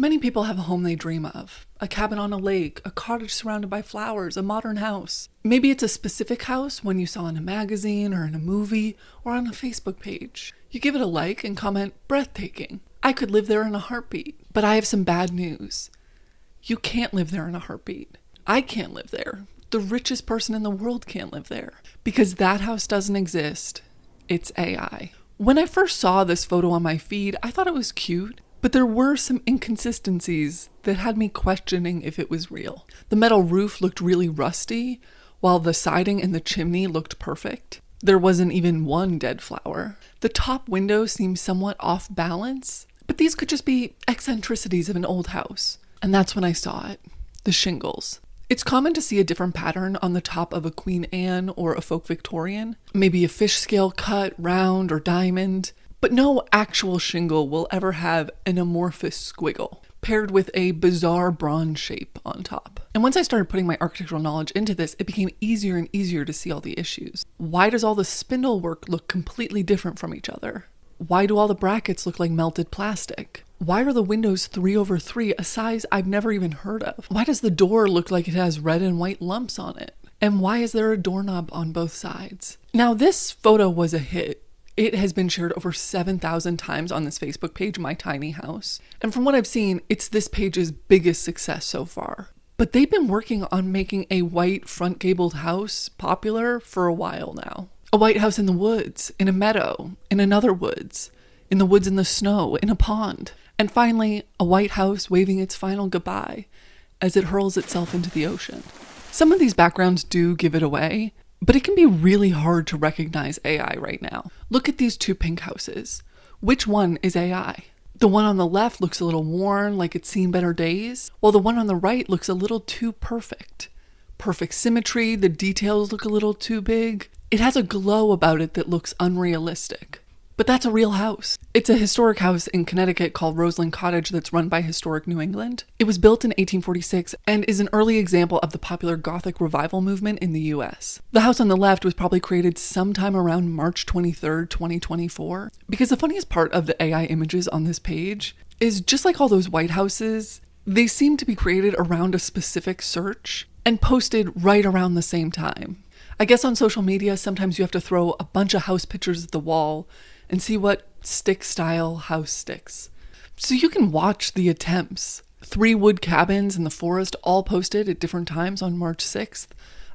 Many people have a home they dream of. A cabin on a lake, a cottage surrounded by flowers, a modern house. Maybe it's a specific house, one you saw in a magazine or in a movie or on a Facebook page. You give it a like and comment, breathtaking. I could live there in a heartbeat. But I have some bad news. You can't live there in a heartbeat. I can't live there. The richest person in the world can't live there. Because that house doesn't exist. It's AI. When I first saw this photo on my feed, I thought it was cute. But there were some inconsistencies that had me questioning if it was real. The metal roof looked really rusty, while the siding and the chimney looked perfect. There wasn't even one dead flower. The top window seemed somewhat off balance, but these could just be eccentricities of an old house. And that's when I saw it. The shingles. It's common to see a different pattern on the top of a Queen Anne or a folk Victorian. Maybe a fish scale cut, round, or diamond. But no actual shingle will ever have an amorphous squiggle, paired with a bizarre bronze shape on top. And once I started putting my architectural knowledge into this, it became easier and easier to see all the issues. Why does all the spindle work look completely different from each other? Why do all the brackets look like melted plastic? Why are the windows 3/3, a size I've never even heard of? Why does the door look like it has red and white lumps on it? And why is there a doorknob on both sides? Now, this photo was a hit. It has been shared over 7,000 times on this Facebook page, My Tiny House. And from what I've seen, it's this page's biggest success so far. But they've been working on making a white front gabled house popular for a while now. A white house in the woods, in a meadow, in another woods, in the woods in the snow, in a pond. And finally, a white house waving its final goodbye as it hurls itself into the ocean. Some of these backgrounds do give it away, but it can be really hard to recognize AI right now. Look at these two pink houses. Which one is AI? The one on the left looks a little worn, like it's seen better days, while the one on the right looks a little too perfect. Perfect symmetry, the details look a little too big. It has a glow about it that looks unrealistic. But that's a real house. It's a historic house in Connecticut called Roseland Cottage that's run by Historic New England. It was built in 1846 and is an early example of the popular Gothic Revival movement in the US. The house on the left was probably created sometime around March 23rd, 2024. Because the funniest part of the AI images on this page is just like all those white houses, they seem to be created around a specific search and posted right around the same time. I guess on social media, sometimes you have to throw a bunch of house pictures at the wall and see what stick-style house sticks. So you can watch the attempts. 3 wood cabins in the forest all posted at different times on March 6th.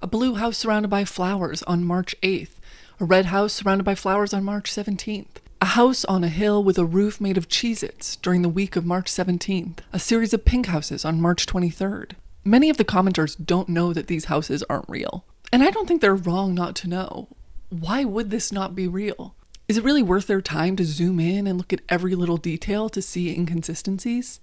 A blue house surrounded by flowers on March 8th. A red house surrounded by flowers on March 17th. A house on a hill with a roof made of Cheez-Its during the week of March 17th. A series of pink houses on March 23rd. Many of the commenters don't know that these houses aren't real. And I don't think they're wrong not to know. Why would this not be real? Is it really worth their time to zoom in and look at every little detail to see inconsistencies?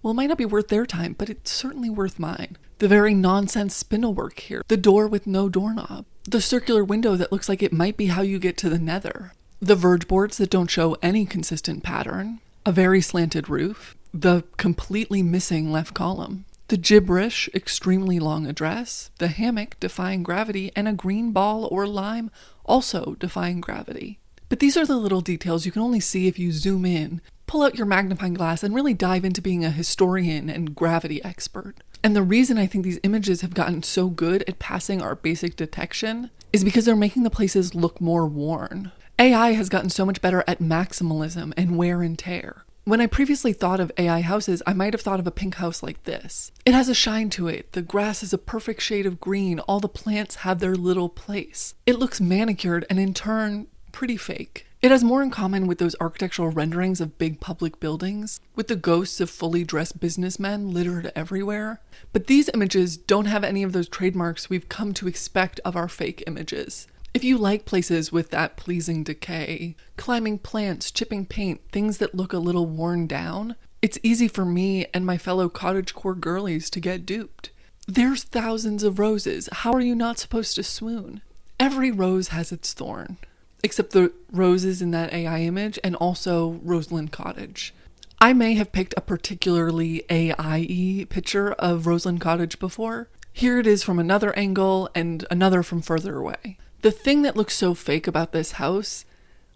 Well, it might not be worth their time, but it's certainly worth mine. The very nonsense spindle work here. The door with no doorknob. The circular window that looks like it might be how you get to the nether. The verge boards that don't show any consistent pattern. A very slanted roof. The completely missing left column. The gibberish, extremely long address, the hammock defying gravity, and a green ball or lime also defying gravity. But these are the little details you can only see if you zoom in, pull out your magnifying glass, and really dive into being a historian and gravity expert. And the reason I think these images have gotten so good at passing our basic detection is because they're making the places look more worn. AI has gotten so much better at maximalism and wear and tear. When I previously thought of AI houses, I might have thought of a pink house like this. It has a shine to it. The grass is a perfect shade of green. All the plants have their little place. It looks manicured and in turn, pretty fake. It has more in common with those architectural renderings of big public buildings, with the ghosts of fully dressed businessmen littered everywhere. But these images don't have any of those trademarks we've come to expect of our fake images. If you like places with that pleasing decay, climbing plants, chipping paint, things that look a little worn down, it's easy for me and my fellow cottagecore girlies to get duped. There's thousands of roses. How are you not supposed to swoon? Every rose has its thorn, except the roses in that AI image and also Roseland Cottage. I may have picked a particularly AI-y picture of Roseland Cottage before. Here it is from another angle and another from further away. The thing that looks so fake about this house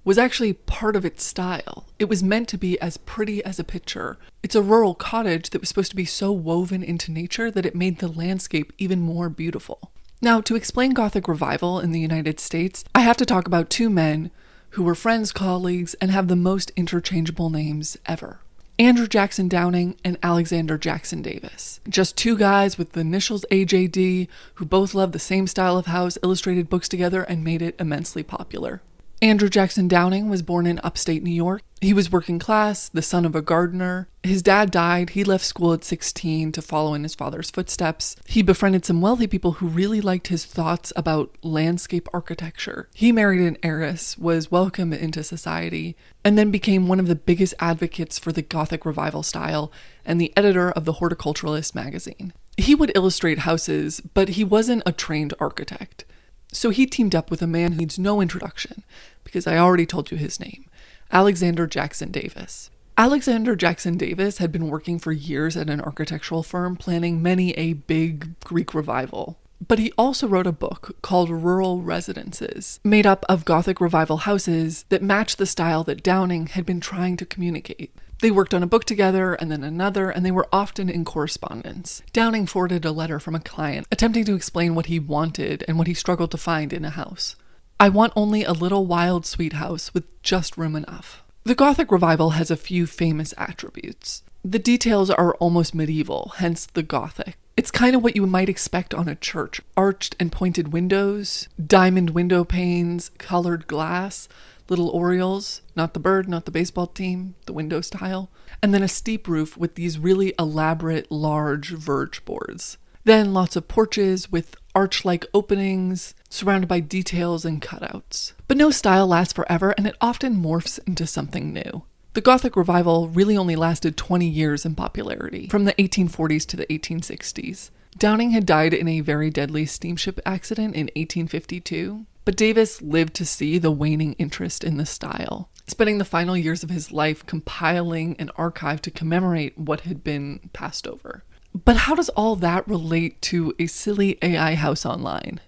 was actually part of its style. It was meant to be as pretty as a picture. It's a rural cottage that was supposed to be so woven into nature that it made the landscape even more beautiful. Now, to explain Gothic Revival in the United States, I have to talk about two men who were friends, colleagues, and have the most interchangeable names ever. Andrew Jackson Downing and Alexander Jackson Davis. Just two guys with the initials AJD who both loved the same style of house, illustrated books together, and made it immensely popular. Andrew Jackson Downing was born in upstate New York. He was working class, the son of a gardener. His dad died. He left school at 16 to follow in his father's footsteps. He befriended some wealthy people who really liked his thoughts about landscape architecture. He married an heiress, was welcomed into society, and then became one of the biggest advocates for the Gothic Revival style and the editor of the Horticulturalist magazine. He would illustrate houses, but he wasn't a trained architect. So he teamed up with a man who needs no introduction, because I already told you his name, Alexander Jackson Davis. Alexander Jackson Davis had been working for years at an architectural firm planning many a big Greek revival. But he also wrote a book called Rural Residences, made up of Gothic Revival houses that matched the style that Downing had been trying to communicate. They worked on a book together and then another, and they were often in correspondence. Downing forwarded a letter from a client attempting to explain what he wanted and what he struggled to find in a house. I want only a little wild, sweet house with just room enough. The Gothic Revival has a few famous attributes. The details are almost medieval, hence the Gothic. It's kind of what you might expect on a church. Arched and pointed windows, diamond window panes, colored glass, little orioles, not the bird, not the baseball team, the window style, and then a steep roof with these really elaborate, large verge boards. Then lots of porches with arch-like openings, surrounded by details and cutouts. But no style lasts forever, and it often morphs into something new. The Gothic Revival really only lasted 20 years in popularity, from the 1840s to the 1860s. Downing had died in a very deadly steamship accident in 1852, but Davis lived to see the waning interest in the style, spending the final years of his life compiling an archive to commemorate what had been passed over. But how does all that relate to a silly AI house online?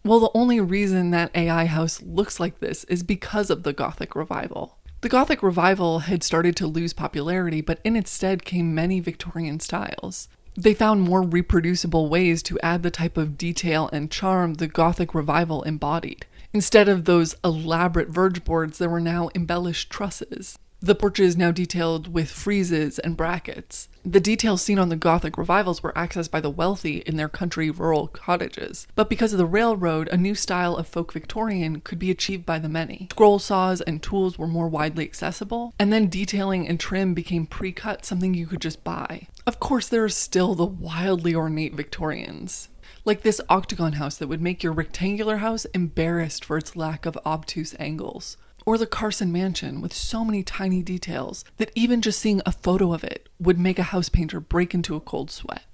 Well, the only reason that AI house looks like this is because of the Gothic Revival. The Gothic Revival had started to lose popularity, but in its stead came many Victorian styles. They found more reproducible ways to add the type of detail and charm the Gothic Revival embodied. Instead of those elaborate verge boards, there were now embellished trusses. The porches now detailed with friezes and brackets. The details seen on the Gothic Revivals were accessed by the wealthy in their country rural cottages. But because of the railroad, a new style of folk Victorian could be achieved by the many. Scroll saws and tools were more widely accessible, and then detailing and trim became pre-cut, something you could just buy. Of course, there are still the wildly ornate Victorians, like this octagon house that would make your rectangular house embarrassed for its lack of obtuse angles. Or the Carson Mansion with so many tiny details that even just seeing a photo of it would make a house painter break into a cold sweat.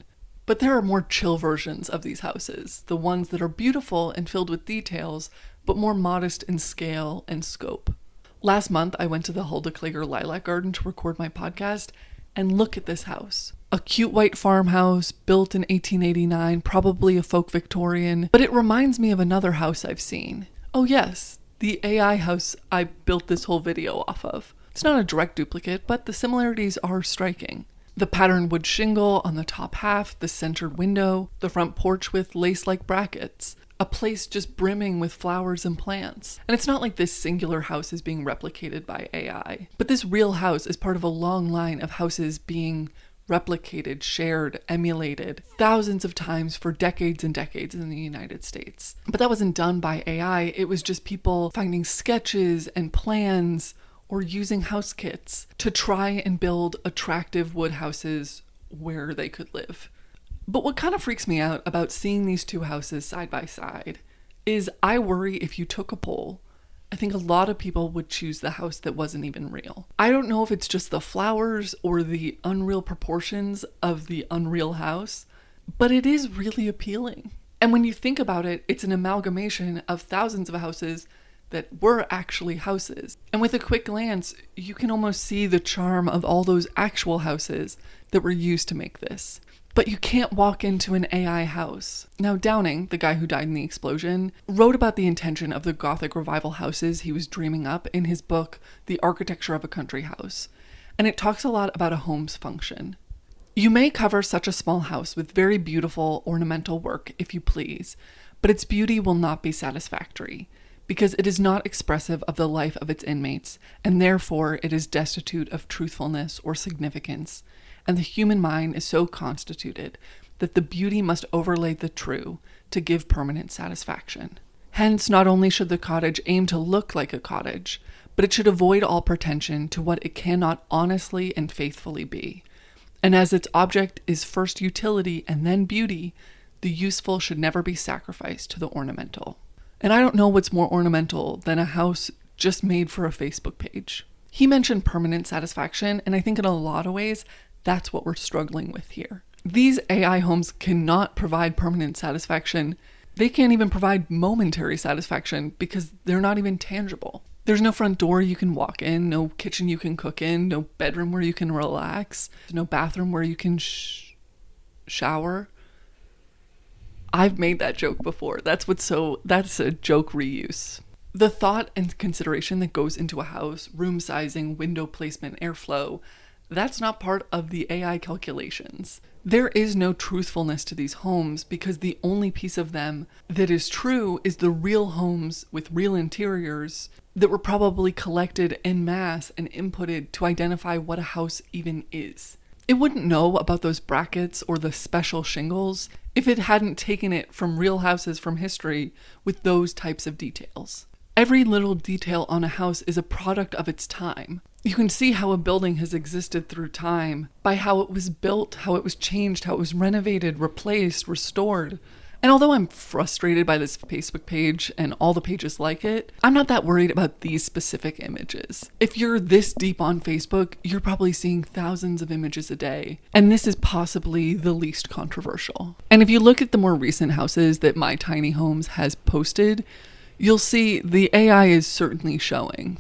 But there are more chill versions of these houses, the ones that are beautiful and filled with details, but more modest in scale and scope. Last month, I went to the Hulda Klager Lilac Garden to record my podcast, and look at this house. A cute white farmhouse built in 1889, probably a folk Victorian, but it reminds me of another house I've seen. Oh yes, the AI house I built this whole video off of. It's not a direct duplicate, but the similarities are striking. The patterned wood shingle on the top half, the centered window, the front porch with lace-like brackets, a place just brimming with flowers and plants. And it's not like this singular house is being replicated by AI, but this real house is part of a long line of houses being replicated, shared, emulated thousands of times for decades and decades in the United States. But that wasn't done by AI, it was just people finding sketches and plans or using house kits to try and build attractive wood houses where they could live. But what kind of freaks me out about seeing these two houses side by side is I worry if you took a poll, I think a lot of people would choose the house that wasn't even real. I don't know if it's just the flowers or the unreal proportions of the unreal house, but it is really appealing. And when you think about it, it's an amalgamation of thousands of houses that were actually houses. And with a quick glance, you can almost see the charm of all those actual houses that were used to make this. But you can't walk into an AI house. Now, Downing, the guy who died in the explosion, wrote about the intention of the Gothic Revival houses he was dreaming up in his book, The Architecture of a Country House. And it talks a lot about a home's function. You may cover such a small house with very beautiful ornamental work if you please, but its beauty will not be satisfactory, because it is not expressive of the life of its inmates, and therefore it is destitute of truthfulness or significance, and the human mind is so constituted that the beauty must overlay the true to give permanent satisfaction. Hence, not only should the cottage aim to look like a cottage, but it should avoid all pretension to what it cannot honestly and faithfully be. And as its object is first utility and then beauty, the useful should never be sacrificed to the ornamental. And I don't know what's more ornamental than a house just made for a Facebook page. He mentioned permanent satisfaction, and I think in a lot of ways, that's what we're struggling with here. These AI homes cannot provide permanent satisfaction. They can't even provide momentary satisfaction because they're not even tangible. There's no front door you can walk in, no kitchen you can cook in, no bedroom where you can relax, no bathroom where you can shower. I've made that joke before. That's a joke reuse. The thought and consideration that goes into a house, room sizing, window placement, airflow, that's not part of the AI calculations. There is no truthfulness to these homes because the only piece of them that is true is the real homes with real interiors that were probably collected en masse and inputted to identify what a house even is. It wouldn't know about those brackets or the special shingles if it hadn't taken it from real houses from history with those types of details. Every little detail on a house is a product of its time. You can see how a building has existed through time by how it was built, how it was changed, how it was renovated, replaced, restored. And although I'm frustrated by this Facebook page and all the pages like it, I'm not that worried about these specific images. If you're this deep on Facebook, you're probably seeing thousands of images a day, and this is possibly the least controversial. And if you look at the more recent houses that My Tiny Homes has posted, you'll see the AI is certainly showing.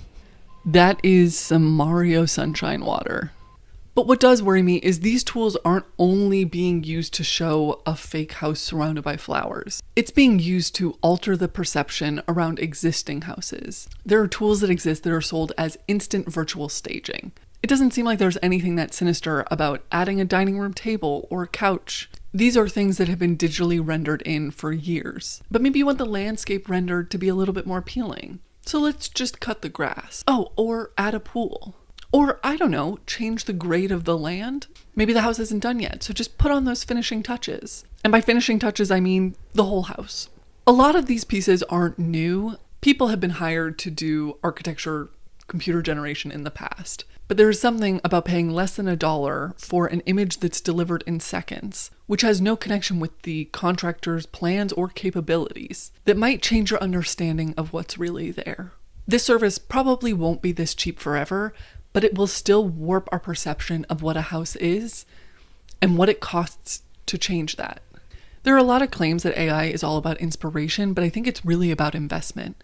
That is some Mario Sunshine water. But what does worry me is these tools aren't only being used to show a fake house surrounded by flowers. It's being used to alter the perception around existing houses. There are tools that exist that are sold as instant virtual staging. It doesn't seem like there's anything that sinister about adding a dining room table or a couch. These are things that have been digitally rendered in for years. But maybe you want the landscape rendered to be a little bit more appealing. So let's just cut the grass. Oh, or add a pool. Or, I don't know, change the grade of the land. Maybe the house isn't done yet, so just put on those finishing touches. And by finishing touches, I mean the whole house. A lot of these pieces aren't new. People have been hired to do architecture computer generation in the past. But there is something about paying less than $1 for an image that's delivered in seconds, which has no connection with the contractor's plans or capabilities, that might change your understanding of what's really there. This service probably won't be this cheap forever, but it will still warp our perception of what a house is and what it costs to change that. There are a lot of claims that AI is all about inspiration, but I think it's really about investment.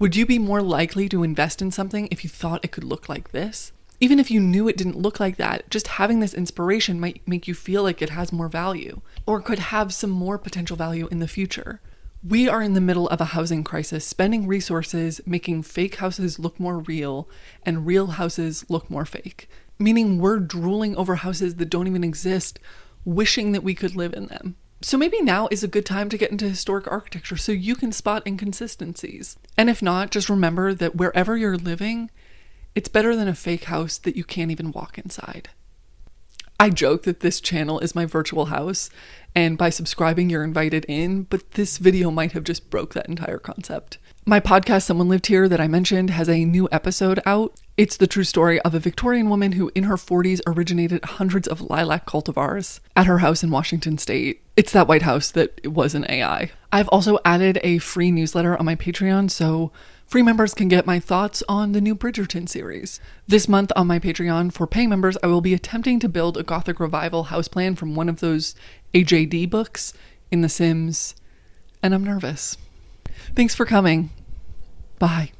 Would you be more likely to invest in something if you thought it could look like this? Even if you knew it didn't look like that, just having this inspiration might make you feel like it has more value, or could have some more potential value in the future. We are in the middle of a housing crisis, spending resources making fake houses look more real and real houses look more fake. Meaning we're drooling over houses that don't even exist, wishing that we could live in them. So maybe now is a good time to get into historic architecture so you can spot inconsistencies. And if not, just remember that wherever you're living, it's better than a fake house that you can't even walk inside. I joke that this channel is my virtual house, and by subscribing you're invited in, but this video might have just broke that entire concept. My podcast, Someone Lived Here, that I mentioned, has a new episode out. It's the true story of a Victorian woman who in her 40s originated hundreds of lilac cultivars at her house in Washington State. It's that White House that was an AI. I've also added a free newsletter on my Patreon, so free members can get my thoughts on the new Bridgerton series. This month on my Patreon, for paying members, I will be attempting to build a Gothic Revival house plan from one of those AJD books in The Sims, and I'm nervous. Thanks for coming. Bye. Bye.